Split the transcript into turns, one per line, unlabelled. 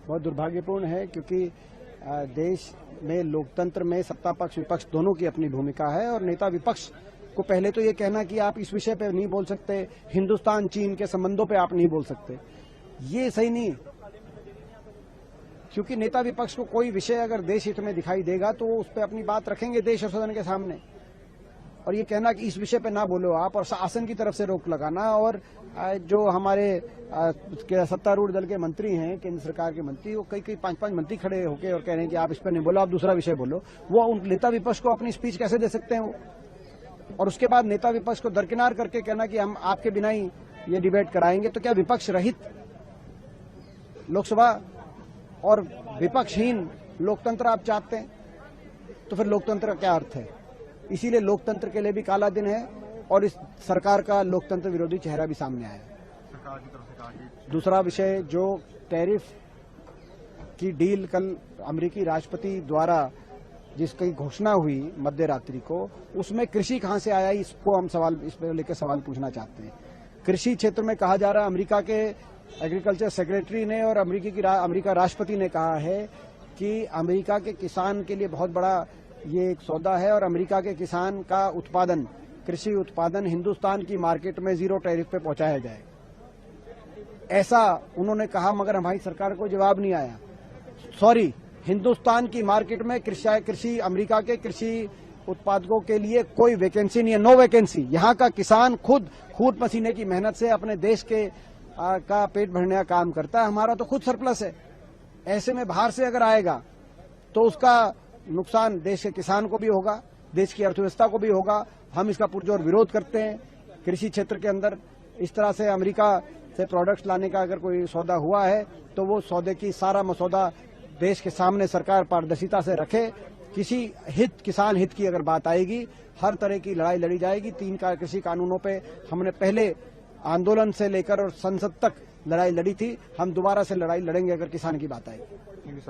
बहुत दुर्भाग्यपूर्ण है, क्योंकि देश में लोकतंत्र में सत्ता पक्ष विपक्ष दोनों की अपनी भूमिका है और नेता विपक्ष को पहले तो ये कहना कि आप इस विषय पे नहीं बोल सकते, हिंदुस्तान चीन के संबंधों पे आप नहीं बोल सकते, ये सही नहीं। क्योंकि नेता विपक्ष को कोई विषय अगर देश हित में दिखाई देगा तो उस पर अपनी बात रखेंगे देश और सदन के सामने। और ये कहना कि इस विषय पे ना बोलो आप, और शासन की तरफ से रोक लगाना, और जो हमारे सत्तारूढ़ दल के मंत्री हैं, केंद्र सरकार के मंत्री, वो कई 5-5 मंत्री खड़े होकर और कह रहे हैं कि आप इस पर नहीं बोलो, आप दूसरा विषय बोलो। वो उन नेता विपक्ष को अपनी स्पीच कैसे दे सकते हैं वो? और उसके बाद नेता विपक्ष को दरकिनार करके कहना कि हम आपके बिना ही ये डिबेट कराएंगे। तो क्या विपक्ष रहित लोकसभा और विपक्षहीन लोकतंत्र आप चाहते हैं? तो फिर लोकतंत्र का क्या अर्थ है? इसीलिए लोकतंत्र के लिए भी काला दिन है और इस सरकार का लोकतंत्र विरोधी चेहरा भी सामने आया है। दूसरा विषय, जो टैरिफ की डील कल अमेरिकी राष्ट्रपति द्वारा जिसकी घोषणा हुई मध्य रात्रि को, उसमें कृषि कहां से आया, इसको हम इस पर लेकर सवाल पूछना चाहते हैं। कृषि क्षेत्र में कहा जा रहा है, अमेरिका के एग्रीकल्चर सेक्रेटरी ने और अमेरिका राष्ट्रपति ने कहा है कि अमेरिका के किसान के लिए बहुत बड़ा ये एक सौदा है और अमेरिका के किसान का उत्पादन, कृषि उत्पादन हिंदुस्तान की मार्केट में 0 टैरिफ पे पहुंचाया जाए, ऐसा उन्होंने कहा। मगर हमारी सरकार को जवाब नहीं आया। सॉरी, हिंदुस्तान की मार्केट में कृषि अमेरिका के कृषि उत्पादकों के लिए कोई वैकेंसी नहीं है, नो वैकेंसी। यहाँ का किसान खुद पसीने की मेहनत से अपने देश के का पेट भरने का काम करता है। हमारा तो खुद सरप्लस है। ऐसे में बाहर से अगर आएगा तो उसका नुकसान देश के किसान को भी होगा, देश की अर्थव्यवस्था को भी होगा। हम इसका पुरजोर विरोध करते हैं। कृषि क्षेत्र के अंदर इस तरह से अमेरिका से प्रोडक्ट्स लाने का अगर कोई सौदा हुआ है तो वो सौदे की सारा मसौदा देश के सामने सरकार पारदर्शिता से रखे। किसान हित की अगर बात आएगी, हर तरह की लड़ाई लड़ी जाएगी। 3 कृषि कानूनों पे हमने पहले आंदोलन से लेकर और संसद तक लड़ाई लड़ी थी, हम दोबारा से लड़ाई लड़ेंगे अगर किसान की बात आएगी।